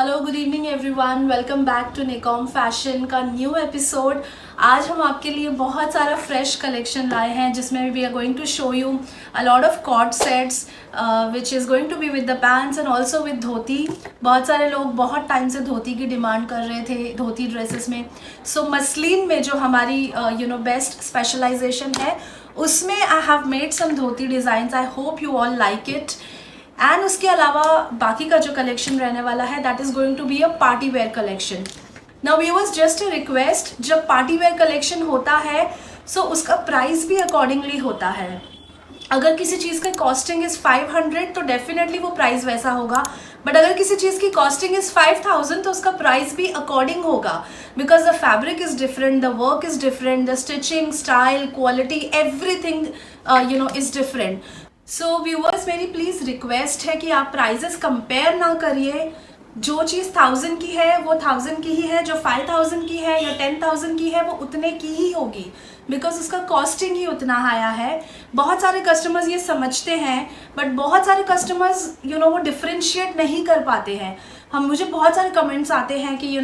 Hello good evening everyone, welcome back to निकॉम fashion का new episode. आज हम आपके लिए बहुत सारा फ्रेश कलेक्शन लाए हैं जिसमें we are going to show you a lot of cot sets which is going to be with the pants and also with dhoti. बहुत सारे लोग बहुत टाइम से धोती की डिमांड कर रहे थे धोती ड्रेसेस में। सो मसलिन में जो हमारी बेस्ट स्पेशलाइजेशन है उसमें I have made some dhoti designs. I hope you all like it. And उसके अलावा बाकी का जो कलेक्शन रहने वाला है that is going to be a party wear collection. Now viewers, just a request, जब पार्टी वेयर कलेक्शन होता है सो उसका प्राइस भी अकॉर्डिंगली होता है। अगर किसी चीज़ का कॉस्टिंग इज़ 500 तो डेफिनेटली वो प्राइस वैसा होगा, बट अगर किसी चीज़ की कॉस्टिंग इज़ 5000 तो उसका प्राइस भी अकॉर्डिंग होगा, because the fabric is different, the work is different, the stitching style quality everything is different. So viewers, मेरी प्लीज़ रिक्वेस्ट है कि आप प्राइजेस कंपेयर ना करिए। जो चीज़ 1000 की है वो 1000 की ही है, जो 5000 की है या 10000 की है वो उतने की ही होगी, बिकॉज उसका कॉस्टिंग ही उतना आया है। बहुत सारे कस्टमर्स ये समझते हैं, बट बहुत सारे कस्टमर्स वो डिफ्रेंशिएट नहीं कर पाते हैं। मुझे बहुत सारे कमेंट्स आते हैं कि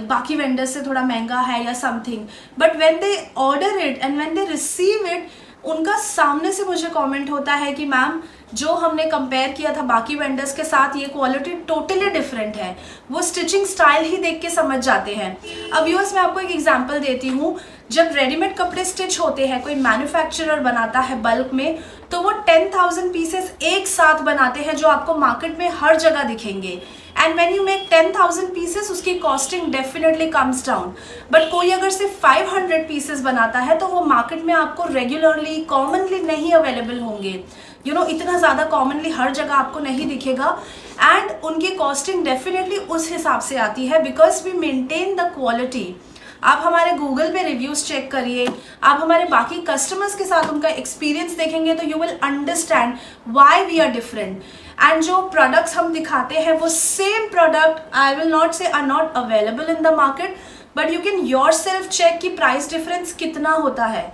बाकी वेंडर्स से थोड़ा महंगा है या something, but when they order it and when they receive it, उनका सामने से मुझे कमेंट होता है कि मैम जो हमने कंपेयर किया था बाकी वेंडर्स के साथ ये क्वालिटी टोटली डिफरेंट है। वो स्टिचिंग स्टाइल ही देख के समझ जाते हैं। अब व्यूअर्स, मैं आपको एक एग्जांपल देती हूँ। जब रेडीमेड कपड़े स्टिच होते हैं, कोई मैन्युफैक्चरर बनाता है बल्क में, तो वो 10,000 पीसेस एक साथ बनाते हैं जो आपको मार्केट में हर जगह दिखेंगे। And when you make 10,000 pieces उसकी costing definitely comes down. But कोई अगर सिर्फ 500 पीसेस बनाता है तो वो मार्केट में आपको रेगुलरली कॉमनली नहीं अवेलेबल होंगे। इतना ज़्यादा कॉमनली हर जगह आपको नहीं दिखेगा, एंड उनकी कॉस्टिंग डेफिनेटली उस हिसाब से आती है, because we maintain the quality. आप हमारे गूगल पे रिव्यूज़ चेक करिए, आप हमारे बाकी कस्टमर्स के साथ उनका एक्सपीरियंस देखेंगे तो you will understand why we are different. And जो प्रोडक्ट्स हम दिखाते हैं वो same product, I will not say are not available in the market, but you can yourself check कि प्राइस डिफरेंस कितना होता है।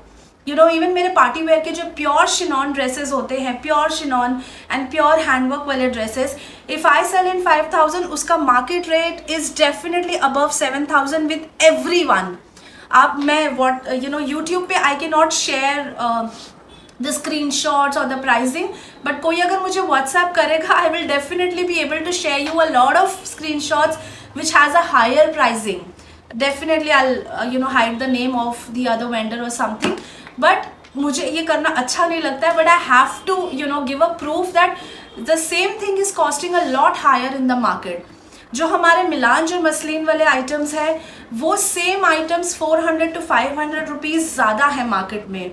इवन मेरे पार्टी वेयर के जो प्योर शिनॉन ड्रेसेस होते हैं, pure chiffon and pure handwork वाले dresses, if I sell in 5000, उसका market rate is definitely above 7000 with everyone. YouTube पे I can not share the screenshots और द प्राइसिंग, बट कोई अगर मुझे व्हाट्सएप करेगा I will definitely be able to share you a lot of screenshots which has a higher pricing. Definitely I'll hide the name of the other vendor or something, but मुझे ये करना अच्छा नहीं लगता है, but I have to give a proof that the same thing is costing a lot higher in the market. जो हमारे मिलान जो मसलिन वाले आइटम्स है वो सेम आइटम्स 400 to 500 रुपीज़ ज़्यादा है मार्केट में,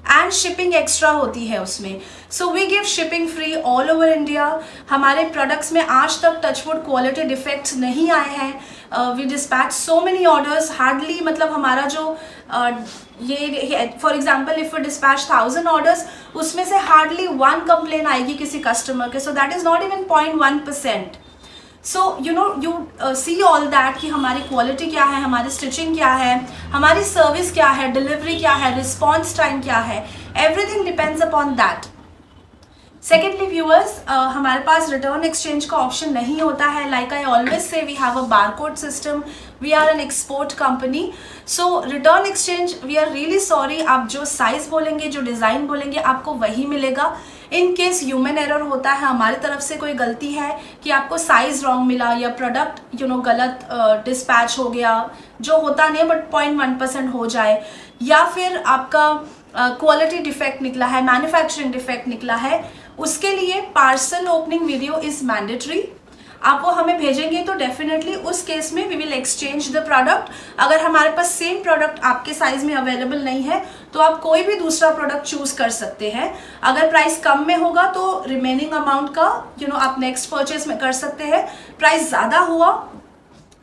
एंड शिपिंग एक्स्ट्रा होती है उसमें। So we give shipping free all over India. हमारे प्रोडक्ट्स में आज तक टचवुड क्वालिटी डिफेक्ट्स नहीं आए हैं। We dispatch so many orders, hardly मतलब हमारा जो ये for example if we dispatch 1000 orders, उसमें से हार्डली 1 कंप्लेन आएगी किसी कस्टमर के। So that is not even 0.1%. So you see all that कि हमारी क्वालिटी क्या है, हमारी स्टिचिंग क्या है, हमारी सर्विस क्या है, डिलीवरी क्या है, रिस्पॉन्स टाइम क्या है, everything depends upon that. Secondly viewers, हमारे पास रिटर्न एक्सचेंज का ऑप्शन नहीं होता है. Like I always say we have a barcode system, we are an export company. So return exchange we are really sorry, आप जो साइज़ बोलेंगे, जो डिज़ाइन बोलेंगे आपको वही मिलेगा. इन केस ह्यूमन एरर होता है, हमारी तरफ से कोई गलती है कि आपको साइज़ रॉन्ग मिला या प्रोडक्ट गलत डिस्पैच हो गया, जो होता नहीं है बट 0.1% हो जाए, या फिर आपका क्वालिटी डिफेक्ट निकला है, मैन्युफैक्चरिंग डिफेक्ट निकला है, उसके लिए parcel opening video is mandatory. आप वो हमें भेजेंगे तो डेफिनेटली उस केस में we will exchange the product. अगर हमारे पास सेम प्रोडक्ट आपके साइज में अवेलेबल नहीं है तो आप कोई भी दूसरा प्रोडक्ट चूज कर सकते हैं. अगर प्राइस कम में होगा तो रिमेनिंग अमाउंट का आप नेक्स्ट परचेज में कर सकते हैं. प्राइस ज़्यादा हुआ,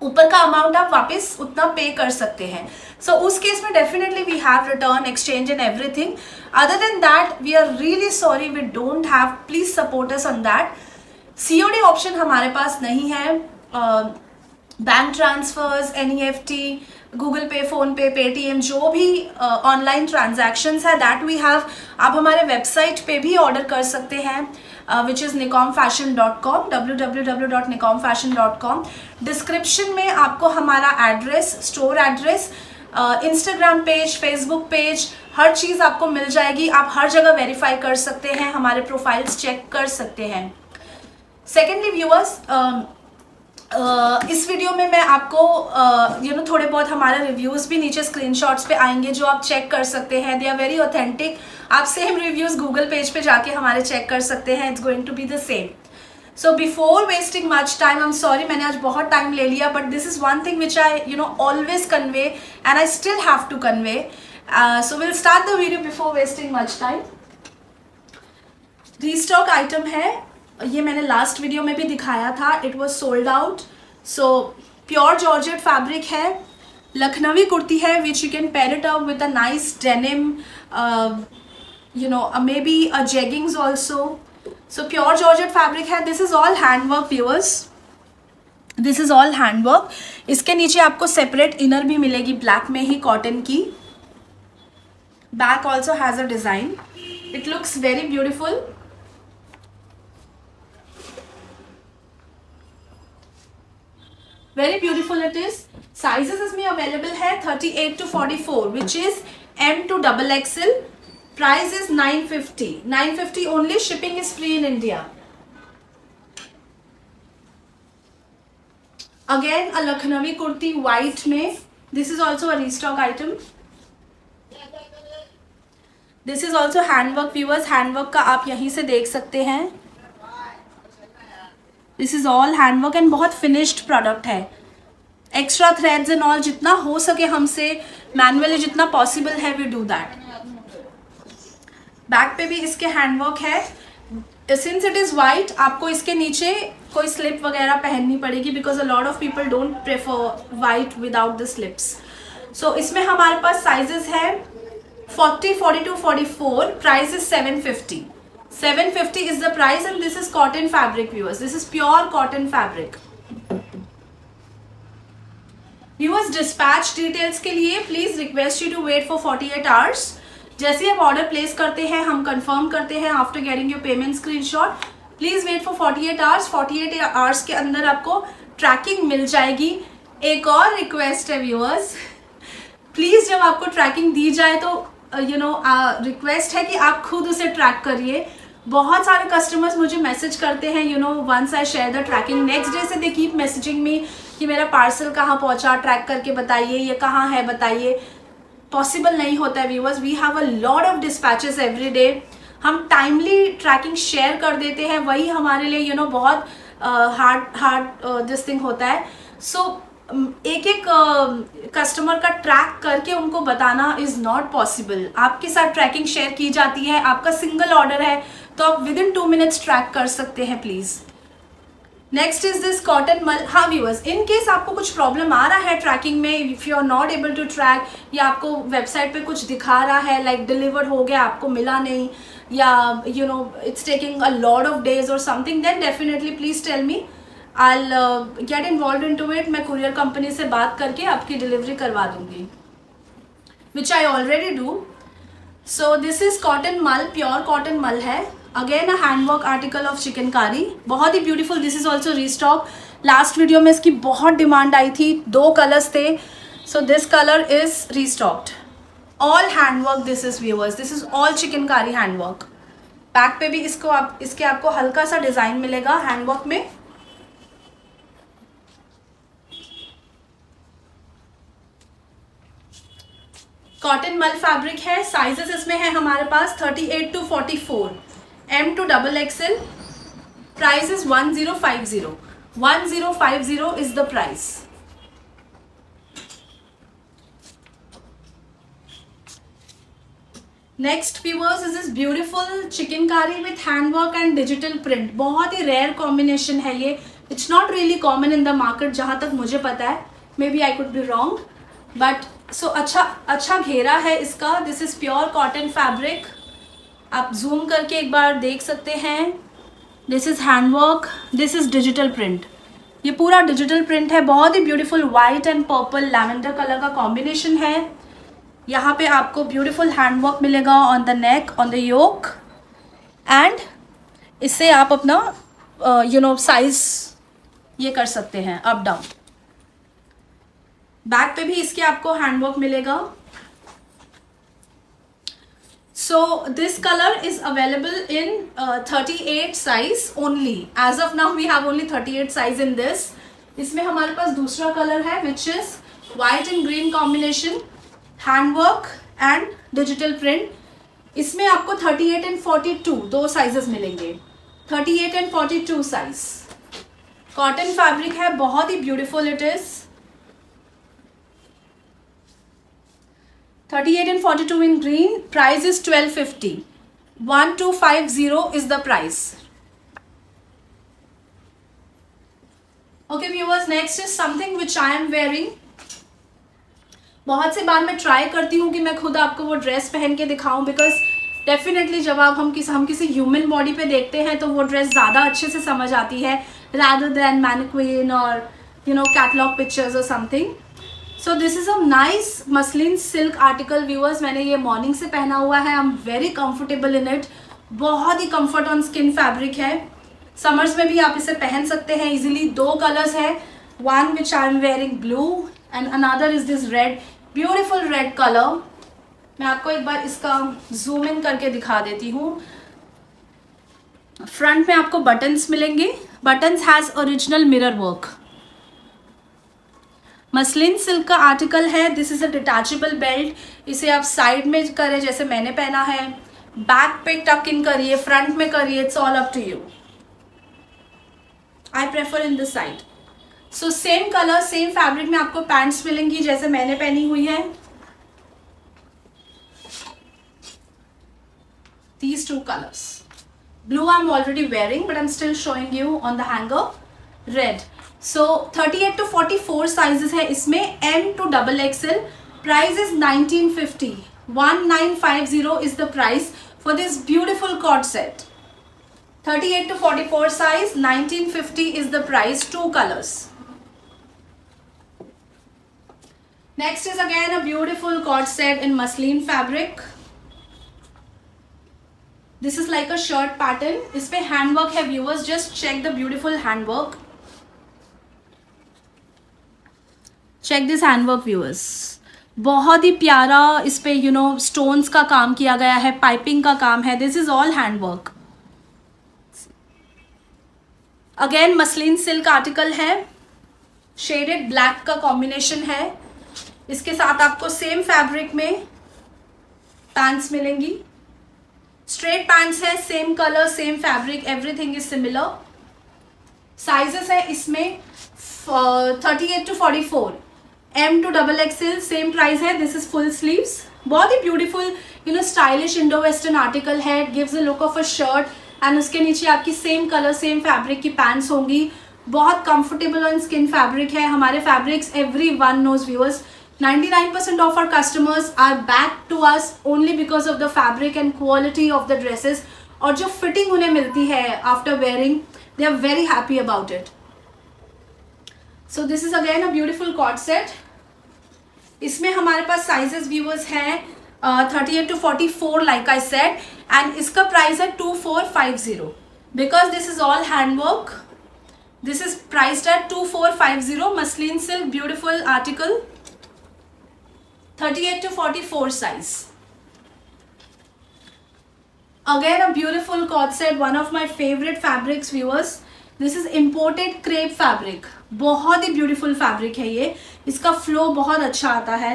ऊपर का अमाउंट आप वापस उतना पे कर सकते हैं. सो उस केस में definitely we have return exchange and everything. Other than that we are really sorry, we don't have, please support us on that. COD option हमारे पास नहीं है. Bank transfers, NEFT, Google Pay, PhonePe, Paytm, जो भी online transactions है that we have, आप हमारे website पे भी ऑर्डर कर सकते हैं, which is nicomfashion.com, www.nicomfashion.com। Description में आपको हमारा address, store address, Instagram page, Facebook page, हर चीज़ आपको मिल जाएगी। आप हर जगह वेरीफाई कर सकते हैं, हमारे प्रोफाइल्स चेक कर सकते हैं। सेकेंडली व्यूअर्स, इस वीडियो में मैं आपको थोड़े बहुत हमारे रिव्यूज़ भी नीचे स्क्रीनशॉट्स पे आएंगे जो आप चेक कर सकते हैं। They are very authentic. आप सेम रिव्यूज़ गूगल पेज पे जाके हमारे चेक कर सकते हैं। It's going to be the same. So before wasting much time, I am sorry मैंने आज बहुत टाइम ले लिया, but this is one thing which I always convey and I still have to convey. So will start the video before wasting much time. Restock item है, ये मैंने last video में भी दिखाया था, it was sold out. So pure georgette fabric है, लखनवी कुर्ती है which you can pair it up with a nice denim, maybe a jeggings also. So pure georgette fabric है। This is all handwork viewers, this is all handwork. इसके नीचे आपको separate inner भी मिलेगी black में ही, cotton की। Back also has a design, it looks very beautiful. Very beautiful it is. Sizes इसमें अवेलेबल है 38 to 44 which is M to XXL। Price is 950, 950 only. Shipping is free in India. Again a Lucknowi kurti white में। This is also a restock item. This is also handwork viewers, handwork का आप यहीं से देख सकते हैं। This is all handwork and बहुत finished product है। एक्स्ट्रा थ्रेड्स एंड ऑल, जितना हो सके हमसे मैनुअली जितना पॉसिबल है वी डू दैट। बैक पे भी इसके हैंडवर्क है। सिंस इट इज़ वाइट, आपको इसके नीचे कोई स्लिप वगैरह पहननी पड़ेगी because a lot of people don't prefer white without the slips. So इसमें हमारे पास साइजेस है 40, 42, 44। Price is 750। 750 is the price and this is cotton fabric viewers. This is pure cotton fabric. Viewers, dispatch details के लिए please request you to wait for 48 hours. जैसे आप order place करते हैं हम कंफर्म करते हैं after getting your payment screenshot. Please wait for 48 hours. 48 hours के अंदर आपको ट्रैकिंग मिल जाएगी। एक और रिक्वेस्ट है व्यूअर्स, प्लीज जब आपको ट्रैकिंग दी जाए तो रिक्वेस्ट है कि आप खुद उसे ट्रैक करिए। बहुत सारे कस्टमर्स मुझे मैसेज करते हैं, once I share the tracking, next day से दे कीप मैसेजिंग मी कि मेरा पार्सल कहाँ पहुँचा, ट्रैक करके बताइए, ये कहाँ है बताइए। पॉसिबल नहीं होता है viewers. We have a lot of dispatches every day. हम टाइमली ट्रैकिंग शेयर कर देते हैं, वही हमारे लिए बहुत हार्ड दिस थिंग होता है। सो एक एक कस्टमर का ट्रैक करके उनको बताना इज़ नॉट पॉसिबल। आपके साथ ट्रैकिंग शेयर की जाती है, आपका सिंगल ऑर्डर है तो आप विद इन 2 minutes ट्रैक कर सकते हैं please. Next is this cotton मल। हाँ व्यूअर्स, इन केस आपको कुछ प्रॉब्लम आ रहा है ट्रैकिंग में, if you are not able to track, या आपको वेबसाइट पे कुछ दिखा रहा है लाइक डिलीवर हो गया आपको मिला नहीं, या it's taking a lot of days और something, then definitely please tell me, I get involve into it. मैं कुरियर कंपनी से बात करके आपकी डिलीवरी करवा दूंगी, which I already do. So this is cotton mull, pure cotton mull है। Again a handwork article of chikankari, बहुत ही beautiful. This is also restock. Last video में इसकी बहुत डिमांड आई थी, 2 कलर्स थे। सो this colour is restocked. All handwork this is viewers, this is all chikankari handwork. Back पे भी इसके आपको हल्का सा डिजाइन मिलेगा हैंडवर्क में। कॉटन मल फैब्रिक है। साइजेस इसमें है हमारे पास 38 to 44, M to XXL। Price is 1050, 1050 is the price. Next viewers is this beautiful chikankari with handwork and digital print. बहुत ही रेयर कॉम्बिनेशन है ये, it's not really common in the market जहाँ तक मुझे पता है, maybe I could be wrong, but so अच्छा घेरा है इसका। This is pure cotton fabric, आप जूम करके एक बार देख सकते हैं। This is handwork, this is digital print. ये पूरा डिजिटल प्रिंट है, बहुत ही beautiful white and purple lavender colour का कॉम्बिनेशन है। यहाँ पे आपको ब्यूटीफुल हैंडवर्क मिलेगा on the neck, on the yoke, and इससे आप अपना साइज ये कर सकते हैं अप डाउन। बैक पे भी इसके आपको हैंडवर्क मिलेगा। So this color is available in 38 size only. As of now we have only 38 size in this. इसमें हमारे पास दूसरा कलर है which is white and green combination, handwork and digital print. इसमें आपको 38 and 42 दो साइजेस मिलेंगे, 38 and 42 size. Cotton fabric है, बहुत ही beautiful it is. 38 and 42 in green. Price is 1250. 1250 is the price. Okay viewers, next is something which I am wearing. बहुत से बार मैं ट्राई करती हूँ कि मैं खुद आपको वो ड्रेस पहन के दिखाऊं, बिकॉज डेफिनेटली जब आप हम किसी ह्यूमन बॉडी पे देखते हैं तो वो ड्रेस ज़्यादा अच्छे से समझ आती है rather than mannequin or catalog pictures or something. So this is a nice muslin silk article viewers. मैंने ये मॉर्निंग से पहना हुआ है। I'm very comfortable in it. बहुत ही comfort on skin fabric है। समर्स में भी आप इसे पहन सकते हैं इजीली। दो कलर्स है, one which I am wearing blue and another is this red, beautiful red color. मैं आपको एक बार इसका जूम इन करके दिखा देती हूँ। फ्रंट में आपको बटन्स मिलेंगे। Buttons has original mirror work. Muslin silk का आर्टिकल है। This is a detachable belt. इसे आप साइड में करें जैसे मैंने पहना है, बैक पे टक इन करिए, फ्रंट में करिए, it's all up to you. I prefer in this side. So same colour same fabric में आपको पैंट्स मिलेंगी जैसे मैंने पहनी हुई है। These two colors. Blue I'm already wearing, but I'm still showing you on the hanger. Red. So 38 to 44 sizes है इसमें, M to XXL. Price is 1950. 1950 is the price for this beautiful cord set. 38 to 44 size, 1950 is the price. Two colors. Next is again a beautiful cord set in muslin fabric. This is like a shirt pattern. इस पे handwork है viewers. Just check the beautiful handwork. Check this handwork viewers. बहुत ही प्यारा इस पे stones का काम किया गया है, पाइपिंग का काम है. This is all handwork. Again muslin silk article है, शेडेड ब्लैक का कॉम्बिनेशन है. इसके साथ आपको सेम फैब्रिक में पैंट्स मिलेंगी. स्ट्रेट पैंट्स है, same colour same fabric, everything is similar. Sizes है इसमें 38 to 44, M to XXL. Same price है. This is full sleeves. बहुत ही beautiful stylish Indo western article है. It gives a look of a shirt and उसके नीचे आपकी same colour same fabric की पैंट्स होंगी. बहुत कंफर्टेबल ऑन स्किन फैब्रिक है. हमारे fabrics everyone knows viewers, 99% of our customers are back to us only because of the fabric and quality of the dresses. और जो fitting उन्हें मिलती है after wearing, they are very happy about it. So this is again a beautiful cord set. इसमें हमारे पास sizes viewers हैं 38 to 44 like I said, and इसका price है 2450. Because this is all handwork, this is priced at 2450. Muslin silk beautiful article. 38 to 44 size. Again a beautiful cord set, one of my favorite fabrics viewers. This is imported crepe fabric. बहुत ही beautiful fabric है ये. इसका flow बहुत अच्छा आता है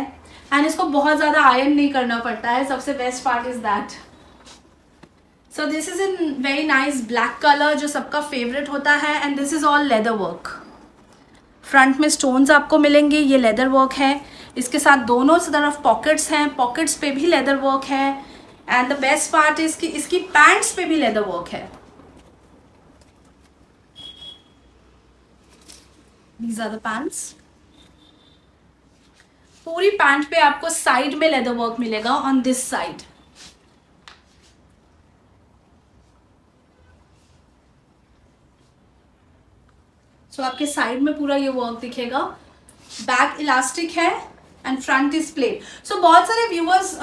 and इसको बहुत ज़्यादा iron नहीं करना पड़ता है. सबसे best part is that. So this is in very nice black color जो सबका favorite होता है, and this is all leather work. Front में स्टोन्स आपको मिलेंगे, ये लेदर वर्क है. इसके साथ दोनों तरफ पॉकेट्स हैं, पॉकेट्स पे भी लेदर वर्क है. And the best part is कि इसकी पैंट्स पे भी लेदर वर्क है. These are the pants. पूरी पैंट पे आपको साइड में लेदर वर्क मिलेगा ऑन दिस साइड. सो आपके साइड में पूरा ये वर्क दिखेगा, बैक इलास्टिक है and front is plain. So बहुत सारे व्यूअर्स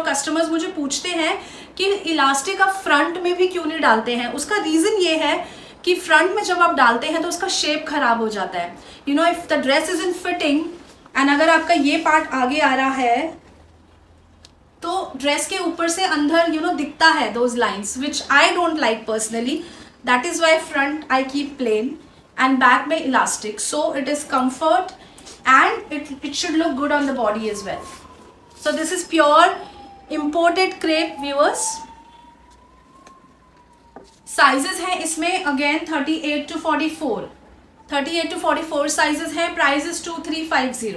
कस्टमर्स मुझे पूछते हैं कि इलास्टिक आप फ्रंट में भी क्यों नहीं डालते हैं। उसका रीज़न ये है कि फ्रंट में जब आप डालते हैं तो उसका शेप खराब हो जाता है। If the dress is in fitting and अगर आपका ये पार्ट आगे आ रहा है तो ड्रेस के ऊपर से अंदर दिखता है those lines, which I don't like personally. That is why front I keep plain and back में elastic, so it is comfort and it should look good on the body as well. So this is pure imported crepe viewers. Sizes हैं इसमें again 38 to 44, 38 to 44 sizes हैं. Price is 2350,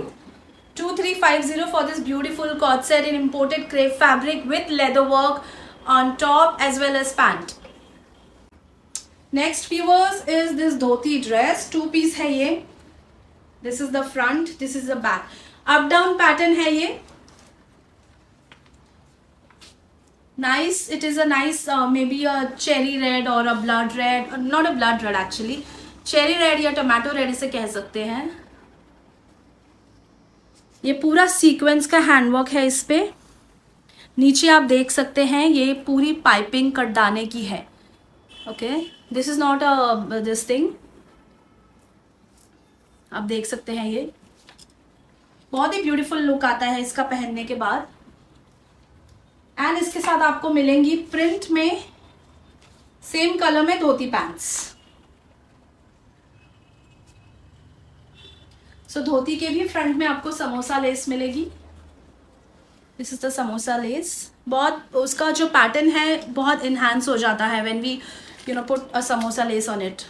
2350 for this beautiful cord set in imported crepe fabric with leather work on top as well as pant. Next viewers is this dhoti dress, 2-piece है ये. This is the front, this is the back. Up down pattern है ये. Nice, it is a nice maybe a cherry red or a blood red, not a blood red actually, cherry red या tomato red इसे कह सकते हैं. ये पूरा sequence का हैंडवर्क है इस पे. नीचे आप देख सकते हैं ये पूरी पाइपिंग कटदाने की है. Okay, this is not a this thing, आप देख सकते हैं ये बहुत ही ब्यूटीफुल लुक आता है इसका पहनने के बाद. एंड इसके साथ आपको मिलेंगी प्रिंट में सेम कलर में धोती पैंट्स. सो धोती के भी फ्रंट में आपको समोसा लेस मिलेगी. This is the samosa less. बहुत उसका जो पैटर्न है बहुत इन्हांस हो जाता है when we put a samosa lace on it.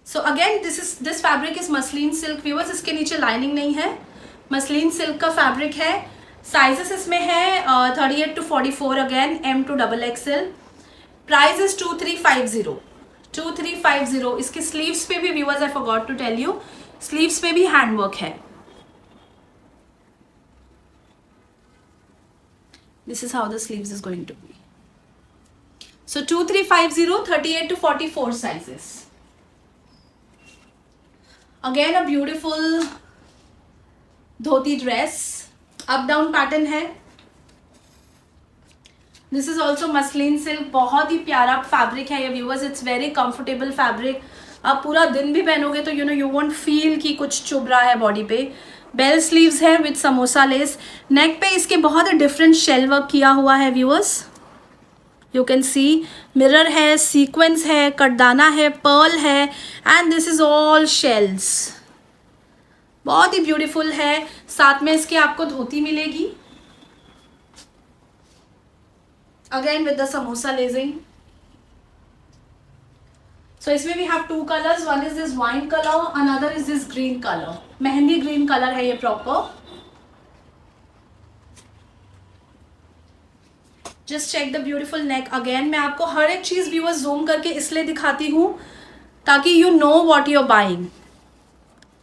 So again this fabric is muslin silk viewers. इसके नीचे लाइनिंग नहीं है, मसलिन सिल्क का फैब्रिक है. साइजेस इसमें है 38 to 44 again, M to XXL. Price is 2350, 2350. इसके स्लीव्स पे भी viewers I forgot to tell you, sleeves पे भी हैंडवर्क है. This is how the sleeves is going to be. So 2350, 38 to 44 sizes. Again a beautiful dhoti dress, up down pattern है. This is also muslin silk. बहुत ही प्यारा fabric है ये viewers. It's very comfortable fabric. आप पूरा दिन भी पहनोगे तो यू वोंट फील कि कुछ चुभ रहा है बॉडी पे. बेल स्लीव्स है विद समोसा लेस. नेक पे इसके बहुत ही डिफरेंट शेल वर्क किया हुआ है viewers. You can see mirror है, सीक्वेंस है, कटदाना है, पर्ल है and this is all shells. बहुत ही ब्यूटीफुल है. साथ में इसके आपको धोती मिलेगी again with the samosa lacing. So इसमें we have 2 colours. One is this wine colour, another is this green colour. Mehndi green colour है ये proper. Just check the beautiful neck. Again मैं आपको हर एक चीज व्यूअर्स जूम करके इसलिए दिखाती हूँ ताकि you know what you are buying.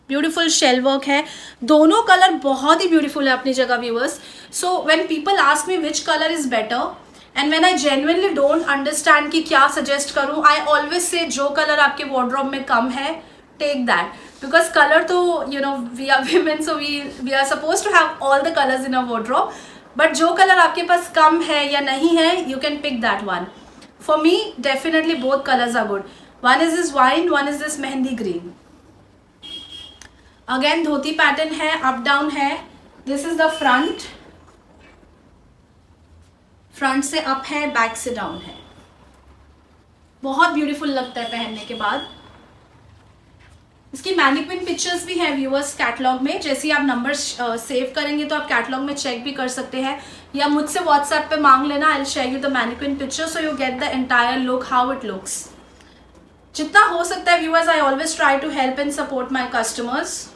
Beautiful shell work है. दोनों कलर बहुत ही ब्यूटीफुल है अपनी जगह viewers. So when people ask me which colour is better and when I genuinely don't understand कि क्या सजेस्ट करूँ, आई ऑलवेज से जो कलर आपके वार्डरोब में कम है टेक दैट. बिकॉज कलर तो we are women, so we are suppose to have all the colours in a wardrobe. But जो कलर आपके पास कम है या नहीं है, you can pick that one. For me definitely both colours are good. One is this wine, one is this mehndi green. Again dhoti pattern है, up down है. This is the front. Front से अप है, बैक से down है. बहुत beautiful लगता है पहनने के बाद. इसकी मैनिक्विन पिक्चर्स भी हैं व्यूअर्स कैटलॉग में. जैसे ही आप नंबर सेव करेंगे तो आप कैटलॉग में चेक भी कर सकते हैं या मुझसे व्हाट्सएप पे मांग लेना. I will share you the mannequin picture so you get the entire look how it looks. जितना हो सकता है viewers I always try to help and support my customers.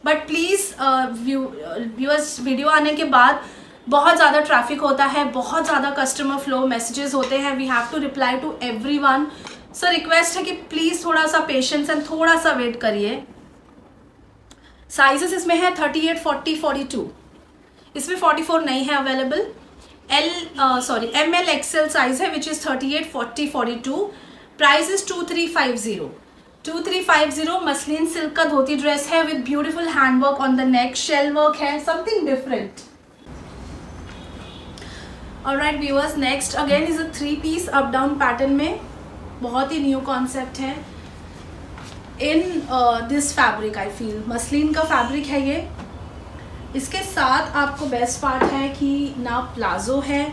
But please viewers video आने के बाद बहुत ज़्यादा ट्रैफिक होता है, बहुत ज़्यादा कस्टमर फ्लो मैसेजेस होते हैं. We have to reply to everyone. So request है कि प्लीज़ थोड़ा सा पेशेंस एंड थोड़ा सा वेट करिए. साइजेस इसमें है 38, 40, 42. इसमें 44 नहीं है अवेलेबल. ML XL साइज है which is 38, 40, 42. Price is 2350. 2350 muslin silk का धोती ड्रेस है with beautiful handwork on the neck, shell work है, something different. Alright viewers, next again is a 3-piece up down pattern में. बहुत ही new concept है in this fabric. I feel muslin का fabric है ये. इसके साथ आपको बेस्ट पार्ट है कि ना प्लाजो है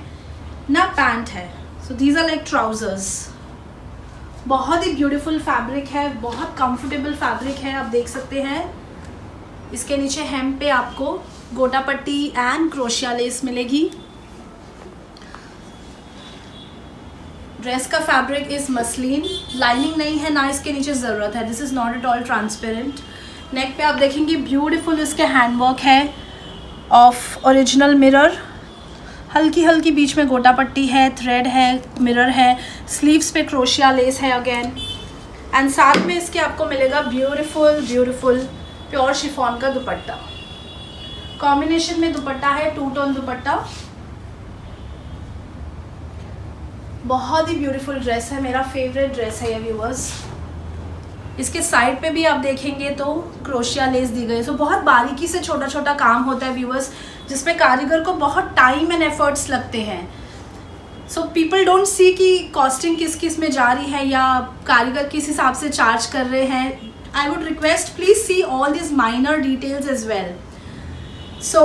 ना पैंट है. So these are like trousers. बहुत ही ब्यूटीफुल फैब्रिक है, बहुत कंफर्टेबल फैब्रिक है. आप देख सकते हैं इसके नीचे हेम पे आपको gota patti and crochet lace मिलेगी. ड्रेस का फैब्रिक इज मसलिन, लाइनिंग नहीं है, ना इसके नीचे ज़रूरत है. This is not at all transparent. Neck पे आप देखेंगे ब्यूटीफुल इसके हैंडवर्क है ऑफ ओरिजिनल मिरर. हल्की हल्की बीच में गोटा पट्टी है, थ्रेड है, मिरर है. स्लीव्स पे क्रोशिया लेस है अगेन. एंड साथ में इसके आपको मिलेगा ब्यूटीफुल ब्यूटीफुल प्योर शिफॉन का दुपट्टा. कॉम्बिनेशन में दुपट्टा है, 2-टोन दुपट्टा. बहुत ही ब्यूटीफुल ड्रेस है, मेरा फेवरेट ड्रेस है ये व्यूअर्स. इसके साइड पे भी आप देखेंगे तो क्रोशिया लेस दी गई. सो बहुत बारीकी से छोटा छोटा काम होता है व्यूअर्स, जिसमें कारीगर को बहुत टाइम एंड एफर्ट्स लगते हैं. सो पीपल डोंट सी कि कॉस्टिंग किस किस में जा रही है या कारीगर किस हिसाब से चार्ज कर रहे हैं. I would request please see all this minor details as well. So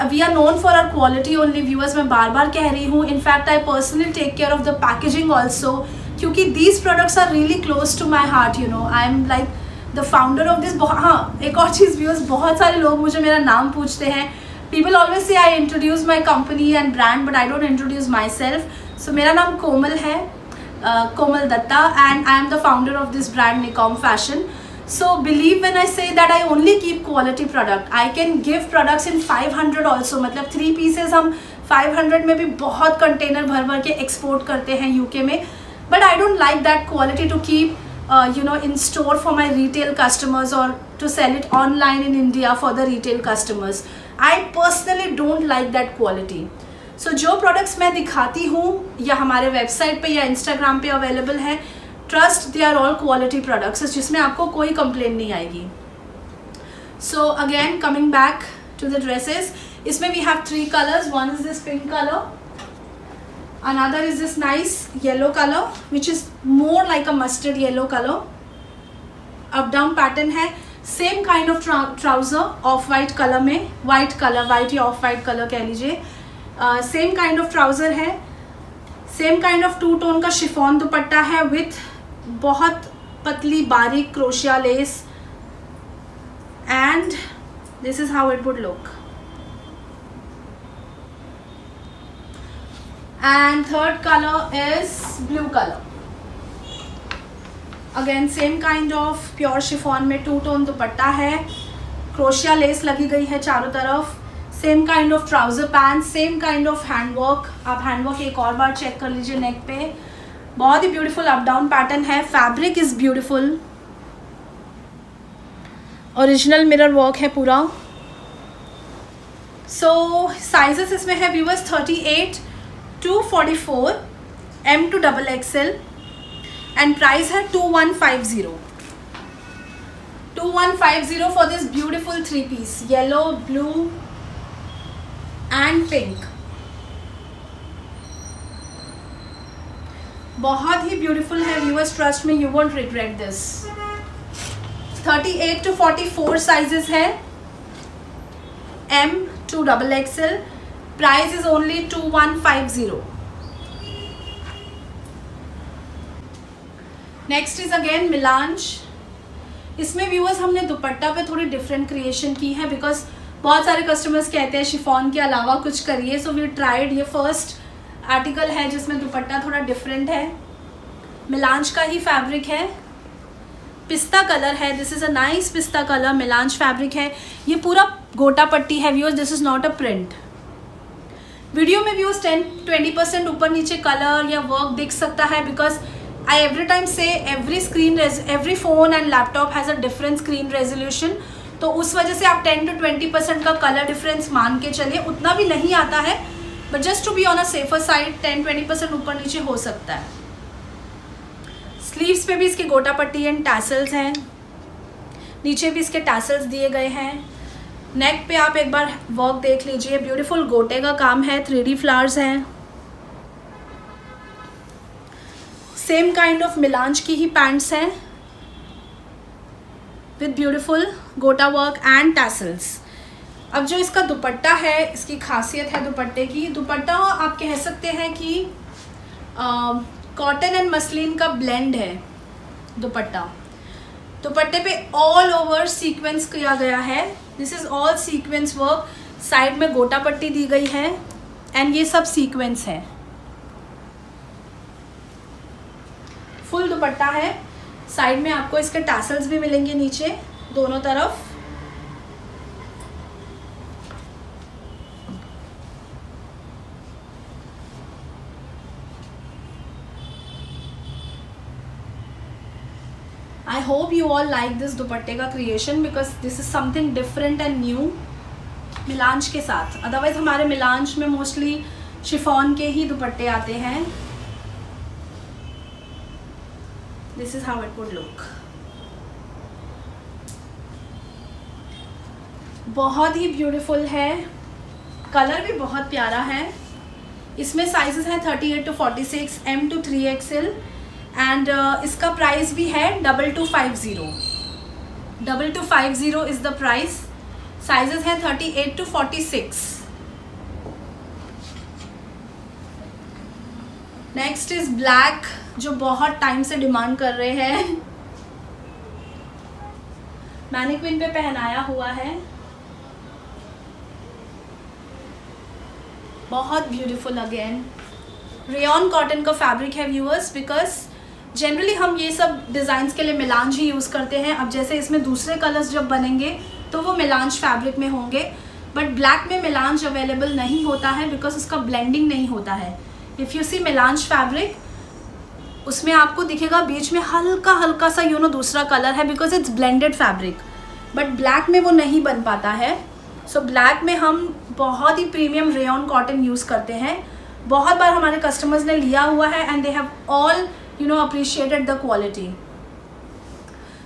we are known for our quality only viewers. मैं बार बार कह रही हूँ. In fact I personally take care of the packaging also, क्योंकि these products are really close to my heart. You know, I am like the founder of this. हाँ, एक और चीज़ व्यूअर्स, बहुत सारे लोग मुझे मेरा नाम पूछते हैं. People always say I introduce my company and brand, but I don't introduce myself. सो मेरा नाम कोमल है, Komal Datta, and I am the founder of this brand Nikom fashion. So believe when I say that I only keep quality product. I can give products in 500 also. मतलब 3 pieces हम 500 में भी बहुत container भर भर के एक्सपोर्ट करते हैं यूके में. But I don't like that quality to keep in store for my retail customers or to sell it online in India for the retail customers. I personally don't like that quality. So जो products मैं दिखाती हूँ या हमारे website पे या Instagram पे available है, trust they are all quality products, जिसमें आपको कोई कंप्लेन नहीं आएगी. So again coming back to the dresses, इसमें we have 3 colours. One is this pink colour, another is this nice yellow colour which is more like a mustard yellow colour. Up down pattern है, same kind of trouser off white colour में, white colour, white या off white colour कह लीजिए. Same kind of trouser है, same kind of 2-टोन का chiffon दुपट्टा है with बहुत पतली बारीक crochet less. And this is how it would look. And third colour is blue colour. Again same kind of pure chiffon में 2-टोन दुपट्टा है, क्रोशिया लेस लगी गई है चारों तरफ. Same kind of trouser pant, same kind of handwork. आप handwork एक और बार चेक कर लीजिए नेक पे. बहुत ही ब्यूटीफुल अप डाउन पैटर्न है. Fabric is beautiful, original mirror work है पूरा. सो साइजेस इसमें है viewers 38 to 44, M to XXL, and price है 2150. 2150 for this beautiful 3-piece yellow, blue and pink. बहुत ही ब्यूटीफुल है व्यूअर्स, ट्रस्ट में, you won't regret this. 38 to 44 sizes है, M to XXL. Price is only 2150. Next is again melange. इसमें viewers हमने दुपट्टा पे थोड़ी डिफरेंट क्रिएशन की है, बिकॉज बहुत सारे कस्टमर्स कहते हैं शिफॉन के अलावा कुछ करिए. So we tried. ये फर्स्ट आर्टिकल है जिसमें दुपट्टा थोड़ा डिफरेंट है. मिलांज का ही फैब्रिक है, पिस्ता कलर है. दिस इज़ अ नाइस पिस्ता कलर, मिलांज फैब्रिक है. ये पूरा गोटा पट्टी है viewers, this is not a print. Video में व्यूअर्स 10-20% ऊपर नीचे कलर या वर्क दिख सकता है, बिकॉज आई एवरी टाइम से every phone and laptop has a different screen resolution. तो उस वजह से आप 10 to 20% का कलर डिफरेंस मान के चलिए. उतना भी नहीं आता है, but just to be on a safer side 10-20% ऊपर नीचे हो सकता है. स्लीव्स पे भी इसके गोटा पट्टी एंड टैसल्स हैं, नीचे भी इसके टैसल्स दिए गए हैं। नेक पे आप एक बार वर्क देख लीजिए, ब्यूटीफुल गोटे का काम है, 3D फ्लावर्स हैं। सेम काइंड ऑफ मिलांज की ही पैंट्स हैं विद ब्यूटीफुल गोटा वर्क एंड टैसल्स। अब जो इसका दुपट्टा है, इसकी खासियत है दुपट्टे की, दुपट्टा आप कह सकते हैं कि कॉटन एंड मसलिन का ब्लेंड है दुपट्टा। दुपट्टे पे ऑल ओवर सीक्वेंस किया गया है, this is all sequence work. Side में गोटा पट्टी दी गई है एंड ये सब सीक्वेंस है। फुल दुपट्टा है, साइड में आपको इसके टैसल्स भी मिलेंगे नीचे दोनों तरफ। I hope you all like this दुपट्टे का creation because this is something different and new मिलांज के साथ। अदरवाइज हमारे मिलांज में मोस्टली शिफॉन के ही दुपट्टे आते हैं। This is how it would look। बहुत ही ब्यूटीफुल है, कलर भी बहुत प्यारा है। इसमें साइजेस हैं 38 to 46, M to 3XL and इसका प्राइस भी है 2250। 2250 इज़ द प्राइस। साइजेस हैं 38 to 46। नेक्स्ट इज ब्लैक, जो बहुत टाइम से डिमांड कर रहे हैं। मैनिक्विन पे पहनाया हुआ है, बहुत ब्यूटीफुल। अगेन रेयॉन कॉटन का फैब्रिक है व्यूअर्स, बिकॉज जनरली हम ये सब डिज़ाइंस के लिए मिलांज ही यूज़ करते हैं। अब जैसे इसमें दूसरे कलर्स जब बनेंगे तो वो मिलांज फैब्रिक में होंगे, बट ब्लैक में मिलांज अवेलेबल नहीं होता है बिकॉज उसका ब्लेंडिंग नहीं होता है। इफ़ यू सी मिलांज फैब्रिक, उसमें आपको दिखेगा बीच में हल्का हल्का सा दूसरा कलर है because it's blended fabric, but black में वो नहीं बन पाता है। सो ब्लैक में हम बहुत ही प्रीमियम रेयॉन कॉटन यूज़ करते हैं। बहुत बार हमारे कस्टमर्स ने लिया हुआ है and they have all appreciated the quality।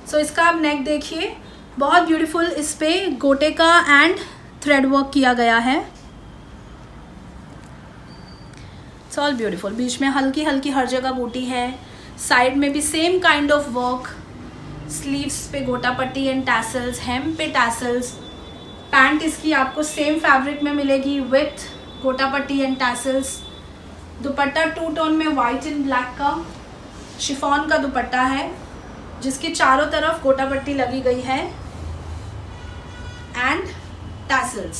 so इसका आप नेक देखिए, बहुत ब्यूटीफुल इस पे गोटे का एंड थ्रेड वर्क किया गया है। It's all beautiful. बीच में हल्की हल्की हर जगह बूटी है, साइड में भी same kind of work. Sleeves पे गोटा पट्टी एंड टैसल्स, हेम पे टैसल्स। पैंट इसकी आपको सेम फैब्रिक में मिलेगी विथ गोटा patti and tassels. Dupatta 2 tone में वाइट एंड ब्लैक का शिफॉन का दुपट्टा है, जिसके चारों तरफ गोटा पट्टी लगी गई है and tassels.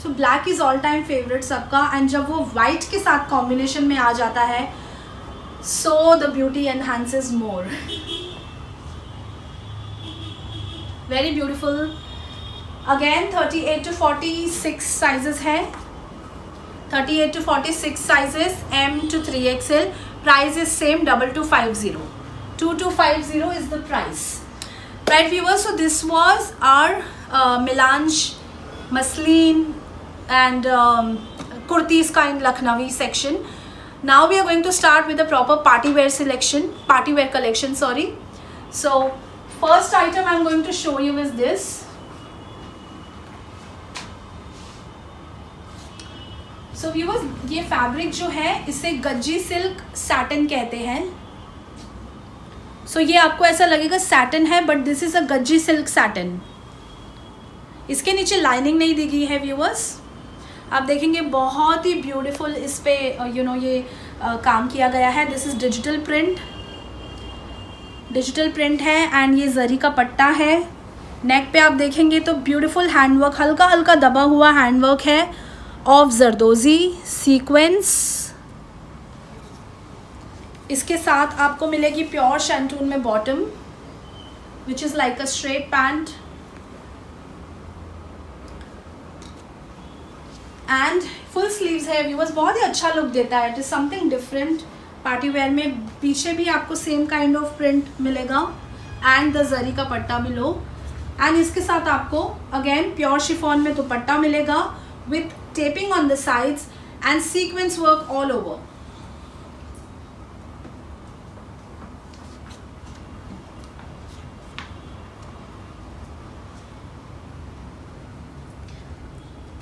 So black is all time favourite सबका, एंड जब वो वाइट के साथ कॉम्बिनेशन में आ जाता है so the beauty enhances more. Very beautiful. Again 38 to 46 sizes है, 38 to 46 sizes, M to 3XL। Price is same 2250। 2250 is the price. Right viewers, so this was our melange, muslin and kurtis kind Lucknowi section. Now we are going to start with the proper party wear collection, sorry। So first item I'm going to show you is this। So viewers, ये fabric जो है इसे Gajji silk satin कहते हैं। सो ये आपको ऐसा लगेगा सैटिन है, but this is a Gajji silk satin. इसके नीचे लाइनिंग नहीं दी गई है व्यूअर्स। आप देखेंगे बहुत ही ब्यूटीफुल इस पे ये काम किया गया है। दिस इज़ डिजिटल प्रिंट है एंड ये जरी का पट्टा है। नेक पे आप देखेंगे तो ब्यूटीफुल हैंडवर्क, हल्का हल्का दबा हुआ हैंडवर्क है ऑफ जरदोजी सीक्वेंस। इसके साथ आपको मिलेगी प्योर शैंटून में bottom, which is like a straight pant and full sleeves है व्यूअर्स। बहुत ही अच्छा लुक देता है, it is something different party wear में। पीछे भी आपको सेम काइंड ऑफ प्रिंट मिलेगा एंड द जरी का पट्टा बिलो, एंड इसके साथ आपको अगेन प्योर शिफॉन में दुपट्टा मिलेगा with taping on the sides and sequence work all over।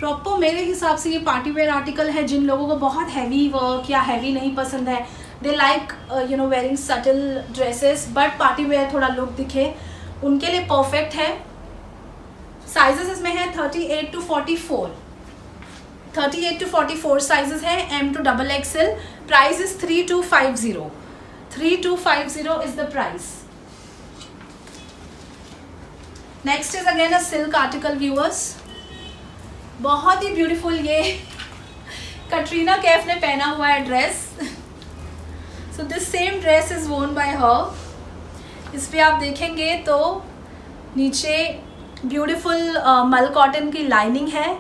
Proper मेरे हिसाब से ये पार्टी वेयर आर्टिकल है। जिन लोगों को बहुत हैवी वर्क या हैवी नहीं पसंद है, they like you know wearing subtle dresses but party wear थोड़ा लुक दिखे, उनके लिए परफेक्ट है। साइजेस इसमें है 38 to 44, 38 to 44 साइजेस है, M to XXL। Price is 3250, 3250 is the price. Next is again a silk article viewers, बहुत ही ब्यूटीफुल। ये कटरीना कैफ ने पहना हुआ है dress. So this same dress is वोन बाय हर। इस पे आप देखेंगे तो नीचे ब्यूटीफुल मल कॉटन की लाइनिंग है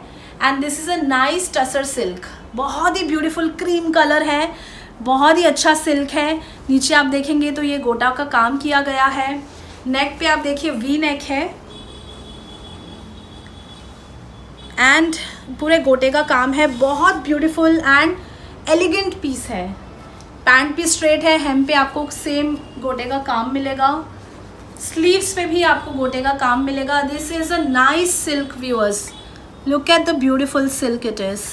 and this is a nice tussar silk. बहुत ही ब्यूटीफुल क्रीम कलर है, बहुत ही अच्छा सिल्क है। नीचे आप देखेंगे तो ये गोटा का काम किया गया है। नेक पे आप देखिए वी नेक है एंड पूरे गोटे का काम है। बहुत ब्यूटीफुल एंड एलिगेंट पीस है। पैंट भी स्ट्रेट है, हेम पे आपको सेम गोटे का काम मिलेगा, स्लीव्स पे भी आपको गोटे का काम मिलेगा। This is a nice silk viewers, look at the beautiful silk it is.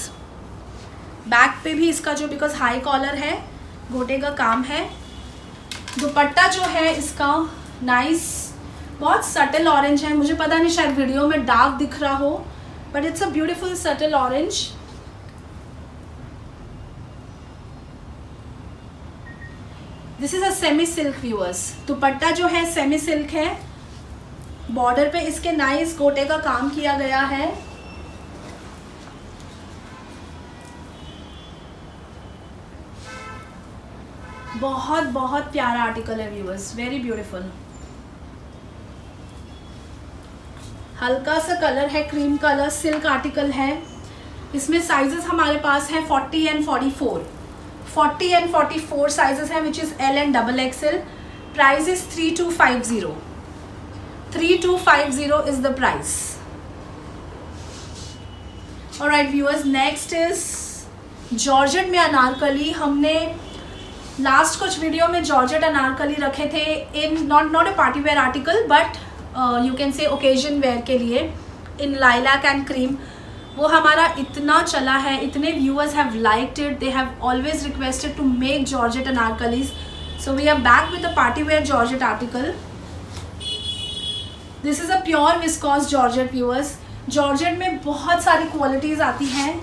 Back पे भी इसका जो बिकॉज हाई कॉलर है गोटे का काम है। दुपट्टा जो है इसका नाइस, बहुत सटल ऑरेंज है। मुझे पता नहीं शायद वीडियो में डार्क दिख रहा हो but it's a beautiful subtle orange. This is a semi silk viewers. दुपट्टा जो है सेमी सिल्क है, बॉर्डर पे इसके नाइस गोटे का काम किया गया है। बहुत बहुत प्यारा आर्टिकल है व्यूअर्स, वेरी ब्यूटीफुल। हल्का सा कलर है क्रीम कलर, सिल्क आर्टिकल है। इसमें साइजेस हमारे पास हैं 40 and 44, 40 and 44 साइजेस हैं which is L and XXL। Price is 3250, 3250 is the price. Alright viewers, next is georgette में अनारकली। हमने लास्ट कुछ वीडियो में जॉर्जेट अनारकली रखे थे इन not a party wear article but you can say occasion wear के लिए इन लाइलैक एंड क्रीम। वो हमारा इतना चला है, इतने viewers have liked it, they have always requested to make georgette anarkalis. So we are back with a party wear georgette article. This is a pure viscose georgette viewers. Georgette में बहुत सारी qualities आती हैं,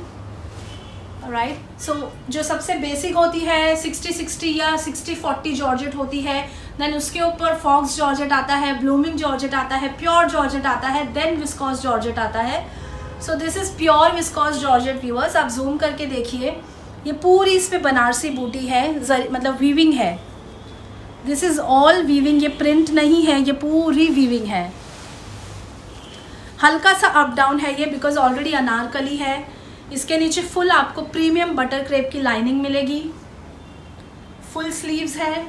राइट। सो जो सबसे basic होती है 60-60 या 60-40 जॉर्जेट होती है, देन उसके ऊपर फॉक्स जॉर्जेट आता है, ब्लूमिंग जॉर्जेट आता है, प्योर जॉर्जेट आता है, देन विस्कॉस जॉर्जेट आता है। So this is pure viscose georgette viewers. आप जूम करके देखिए, ये पूरी इस पे बनारसी बूटी है, मतलब वीविंग है। दिस इज़ ऑल वीविंग, ये प्रिंट नहीं है, ये पूरी वीविंग है। हल्का सा अप डाउन है ये बिकॉज ऑलरेडी अनारकली है। इसके नीचे फुल आपको प्रीमियम बटर क्रेप की लाइनिंग मिलेगी, फुल स्लीव्स है।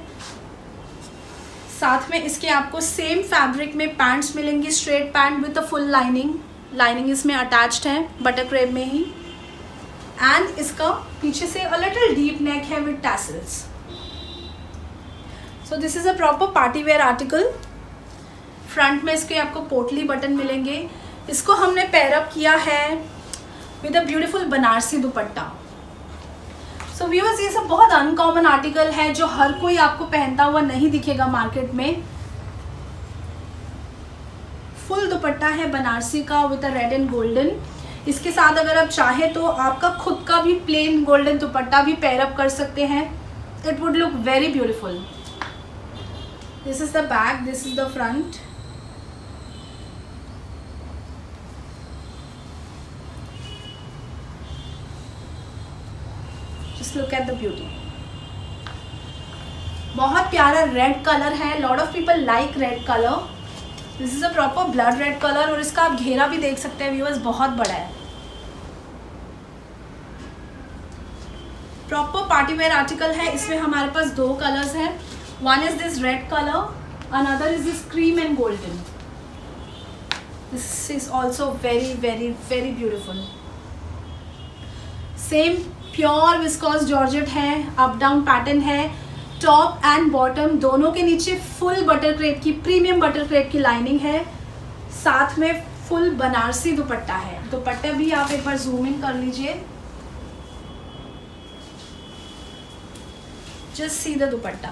साथ में इसके आपको सेम फैब्रिक में पैंट्स मिलेंगी, straight pant with a full lining. Lining इसमें अटैच्ड है बटर क्रेप में ही एंड इसका पीछे से अ लिटिल डीप नेक है with tassels. So this is a proper party wear article. Front में इसके आपको पोटली बटन मिलेंगे। इसको हमने पेयर अप किया है with a beautiful Banarasi dupatta. So viewers, ये सब बहुत अनकॉमन आर्टिकल है जो हर कोई आपको पहनता हुआ नहीं दिखेगा मार्केट में। फुल दुपट्टा है बनारसी का with a red and golden. इसके साथ अगर आप चाहें तो आपका खुद का भी प्लेन गोल्डन दुपट्टा भी पेयर अप कर सकते हैं। It would look very beautiful. This is the back, this is the front. Just look at the beauty. बहुत प्यारा रेड कलर है। Lot of people like red colour. This is a proper blood red colour और इसका आप घेरा भी देख सकते हैं व्यूअर्स, बहुत बड़ा है। प्रॉपर पार्टी वेयर आर्टिकल है। इसमें हमारे पास दो कलर्स हैं। One is this red colour, another is this cream and golden. This is also very very very beautiful. Same pure viscose georgette है, अप डाउन पैटर्न है। टॉप एंड बॉटम दोनों के नीचे फुल बटर क्रेप की, premium butter crepe की lining है। साथ में फुल बनारसी दुपट्टा है। दुपट्टा भी आप एक बार जूम इन कर लीजिए, जस्ट सी द दुपट्टा।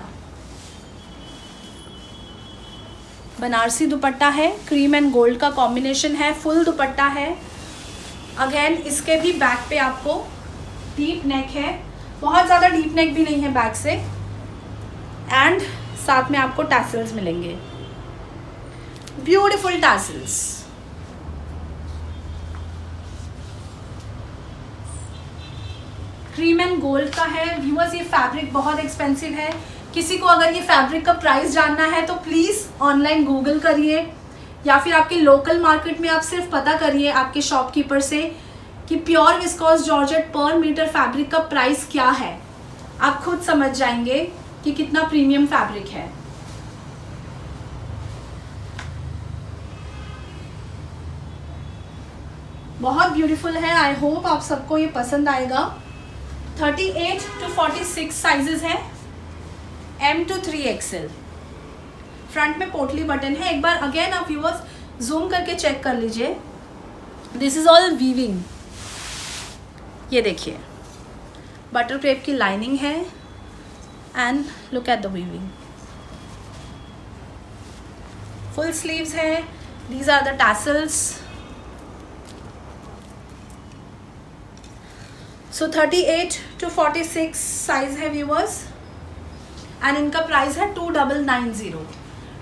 बनारसी दुपट्टा है, क्रीम एंड गोल्ड का कॉम्बिनेशन है, फुल दुपट्टा है। अगेन इसके भी बैक पे आपको डीप नेक है, बहुत ज़्यादा डीप नेक भी नहीं है बैक से, एंड साथ में आपको टैसल्स मिलेंगे, beautiful tassels. Cream and gold का है व्यूअर्स। ये फैब्रिक बहुत एक्सपेंसिव है। किसी को अगर ये फैब्रिक का प्राइस जानना है तो प्लीज़ ऑनलाइन गूगल करिए, या फिर आपके लोकल मार्केट में आप सिर्फ पता करिए आपके शॉपकीपर से कि प्योर विस्कोस जॉर्जेट पर मीटर फैब्रिक का प्राइस क्या है। आप खुद समझ जाएंगे कि कितना प्रीमियम फैब्रिक है। बहुत ब्यूटीफुल है। आई होप आप सबको ये पसंद आएगा। 38 to 46 साइजेस है, M to 3XL। फ्रंट में पोटली बटन है। एक बार अगेन आप व्यूअर्स जूम करके चेक कर लीजिए। This is all weaving. ये देखिए बटर क्रेप की लाइनिंग है, and look at the weaving. Full sleeves है। These are the tassels. So 38 to 46 size है व्यूअर्स, एंड इनका प्राइस है 2990।